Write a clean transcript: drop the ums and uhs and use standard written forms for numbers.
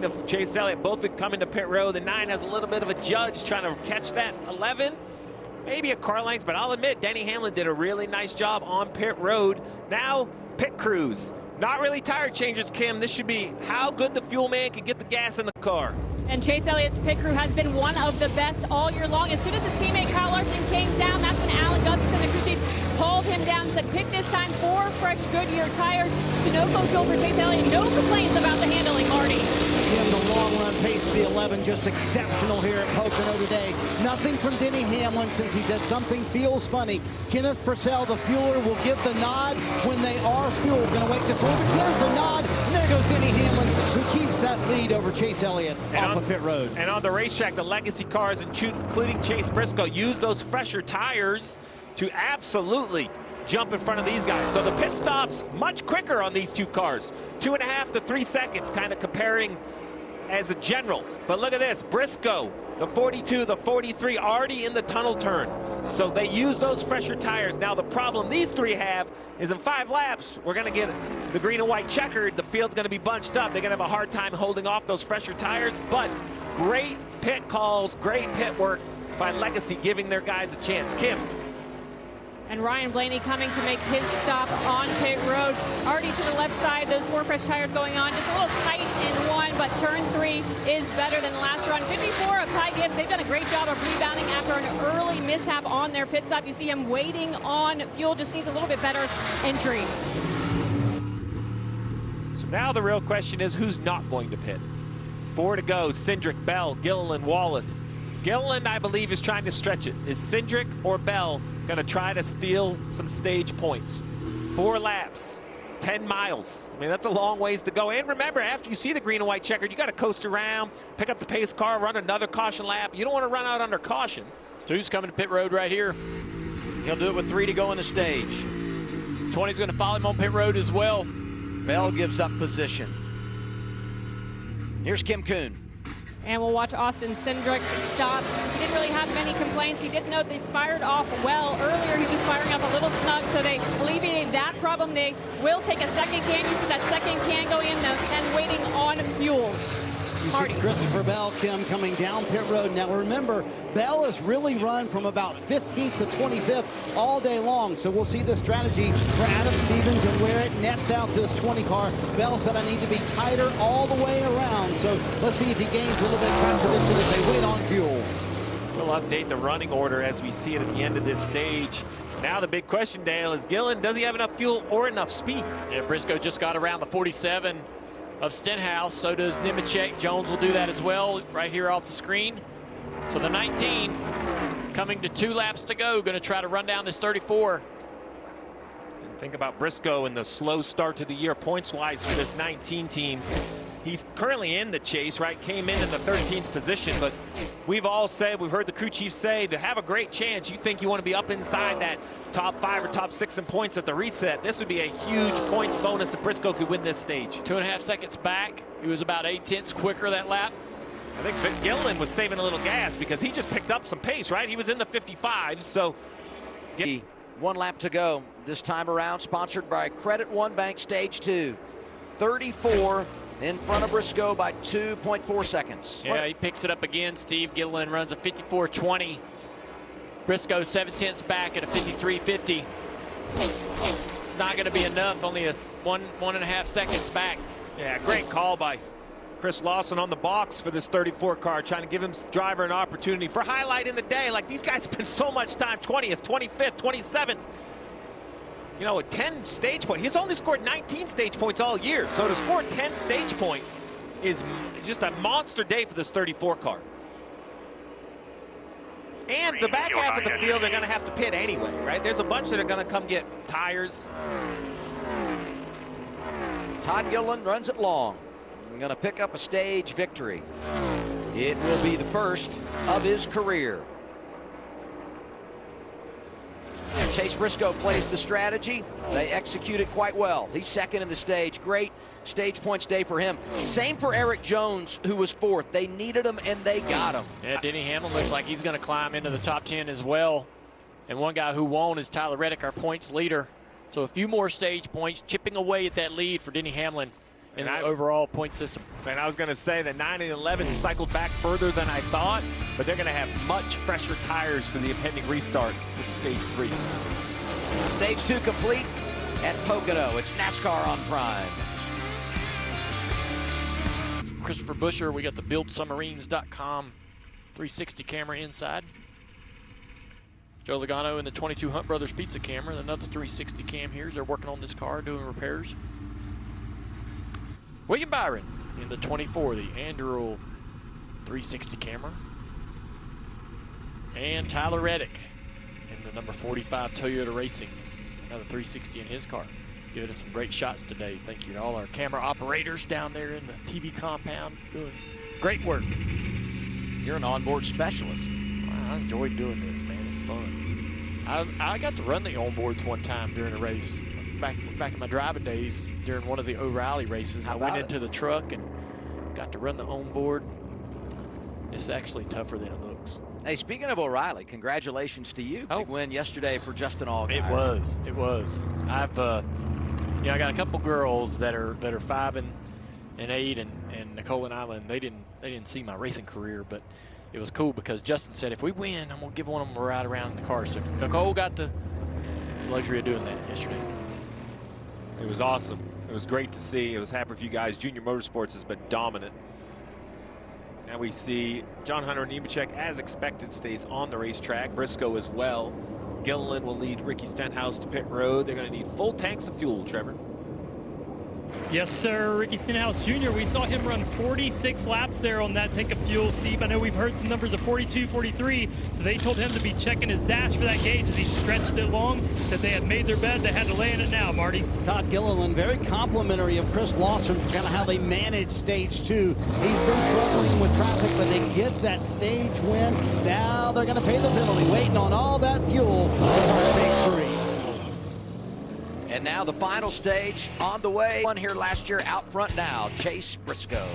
of Chase Elliott, both have come into pit road. The 9 has a little bit of a judge trying to catch that 11. Maybe a car length, but I'll admit Denny Hamlin did a really nice job on pit road. Now, pit crews. Not really tire changes, Kim. This should be how good the fuel man can get the gas in the car. And Chase Elliott's pit crew has been one of the best all year long. As soon as his teammate Kyle Larson came down, that's when Alan Gustafson, the crew chief, pulled him down and said, pick this time 4 fresh Goodyear tires. Sunoco fuel for Chase Elliott. No complaints about the handling, Marty. Again, the long run pace of the 11 just exceptional here at Pocono today. Nothing from Denny Hamlin since he said something feels funny. Kenneth Purcell, the fueler, will give the nod when they are fueled. Gonna wait just a little bit. There's a nod. There goes Denny Hamlin, who keeps that lead over Chase Elliott off of pit road. And on the racetrack, the legacy cars, including Chase Briscoe, use those fresher tires to absolutely jump in front of these guys. So the pit stops much quicker on these two cars. 2.5 to 3 seconds, kind of comparing as a general. But look at this, Briscoe, the 42, the 43, already in the tunnel turn. So they use those fresher tires. Now the problem these three have is in 5 laps, we're gonna get the green and white checkered. The field's gonna be bunched up. They're gonna have a hard time holding off those fresher tires, but great pit calls, great pit work by Legacy, giving their guys a chance. Kim. And Ryan Blaney coming to make his stop on pit road. Already to the left side, those 4 fresh tires going on. Just a little tight in 1, but turn 3 is better than the last run. 54 of Ty Gibbs. They've done a great job of rebounding after an early mishap on their pit stop. You see him waiting on fuel, just needs a little bit better entry. So now the real question is, who's not going to pit? 4 to go, Cindric, Bell, Gilliland, Wallace. Gilliland, I believe, is trying to stretch it. Is Cindric or Bell going to try to steal some stage points? 4 laps, 10 miles. I mean, that's a long ways to go. And remember, after you see the green and white checkered, you got to coast around, pick up the pace car, run another caution lap. You don't want to run out under caution. So who's coming to pit road right here? He'll do it with 3 to go in the stage. 20's going to follow him on pit road as well. Bell gives up position. Here's Kim Kuhn. And we'll watch Austin Cindric's stop. He didn't really have many complaints. He did note they fired off well. Earlier he was firing up a little snug, so they alleviated that problem. They will take a second can. You see that second can going in and waiting on fuel. You see Christopher Bell, Kim, coming down pit road. Now remember, Bell has really run from about 15th to 25th all day long. So we'll see the strategy for Adam Stevens and where it nets out this 20 car. Bell said, I need to be tighter all the way around. So let's see if he gains a little bit of confidence as they wait on fuel. We'll update the running order as we see it at the end of this stage. Now the big question, Dale, is Gillen, does he have enough fuel or enough speed? Yeah, Briscoe just got around the 47 of Stenhouse, so does Nemechek. Jones will do that as well, right here off the screen. So the 19 coming to 2 laps to go, going to try to run down this 34. And think about Briscoe and the slow start to the year points-wise for this 19 team. He's currently in the chase, right? Came in the 13th position, but we've all said, we've heard the crew chief say, to have a great chance, you think you want to be up inside that top 5 or top 6 in points at the reset. This would be a huge points bonus if Briscoe could win this stage. 2.5 seconds back. He was about 8/10 quicker that lap. I think Gilliland was saving a little gas because he just picked up some pace, right? He was in the 55s, so. 1 lap to go. This time around, sponsored by Credit One Bank Stage 2. 34 in front of Briscoe by 2.4 seconds. Yeah, he picks it up again. Steve Gilliland runs a 54.20. Briscoe 7/10 back at a 53.50. Not going to be enough, only a 1.5 seconds back. Yeah, great call by Chris Lawson on the box for this 34 car, trying to give him driver an opportunity for highlight in the day. Like, these guys spend so much time, 20th, 25th, 27th. You know, 10 stage points. He's only scored 19 stage points all year. So to score 10 stage points is just a monster day for this 34 car. And the back half of the field are going to have to pit anyway, right? There's a bunch that are going to come get tires. Todd Gilliland runs it long. Going to pick up a stage victory. It will be the first of his career. Chase Briscoe plays the strategy. They execute it quite well. He's second in the stage. Great stage points day for him. Same for Eric Jones, who was 4th. They needed him, and they got him. Yeah, Denny Hamlin looks like he's going to climb into the top 10 as well. And one guy who won't is Tyler Reddick, our points leader. So a few more stage points, chipping away at that lead for Denny Hamlin in the overall point system. And I was going to say that 9 and 11 cycled back further than I thought, but they're going to have much fresher tires for the impending restart with stage 3. Stage 2 complete at Pocono. It's NASCAR on Prime. Christopher Busher, we got the BuildSubmarines.com 360 camera inside. Joe Logano in the 22 Hunt Brothers Pizza camera, another 360 cam here as they're working on this car, doing repairs. William Byron in the 24, the Anduril 360 camera. And Tyler Reddick in the number 45 Toyota Racing, another 360 in his car. Giving us some great shots today. Thank you to all our camera operators down there in the TV compound doing great work. You're an onboard specialist. I enjoyed doing this, man. It's fun. I got to run the onboards one time during a race. Back in my driving days, during one of the O'Reilly races, I went into the truck and got to run the onboard. It's actually tougher than it looks. Hey, speaking of O'Reilly, congratulations to you. Big win yesterday for Justin Allgaier. It was. I've I got a couple girls that are 5 and 8, and Nicole and Island. They didn't see my racing career, but it was cool because Justin said, if we win, I'm gonna give one of them a ride around in the car. So Nicole got the luxury of doing that yesterday. It was awesome. It was great to see. It was happy for you guys. Junior Motorsports has been dominant. Now we see John Hunter Nemechek, as expected, stays on the racetrack. Briscoe as well. Gilliland will lead Ricky Stenhouse to pit road. They're going to need full tanks of fuel, Trevor. Yes, sir. Ricky Stenhouse Jr., we saw him run 46 laps there on that tank of fuel, Steve. I know we've heard some numbers of 42, 43, so they told him to be checking his dash for that gauge as he stretched it long. Said they had made their bed, they had to lay in it now, Marty. Todd Gilliland, very complimentary of Chris Lawson for kind of how they manage stage 2. He's been struggling with traffic, but they get that stage win. Now they're going to pay the penalty, waiting on all that fuel to start stage 3. And now the final stage on the way. One here last year out front now, Chase Briscoe.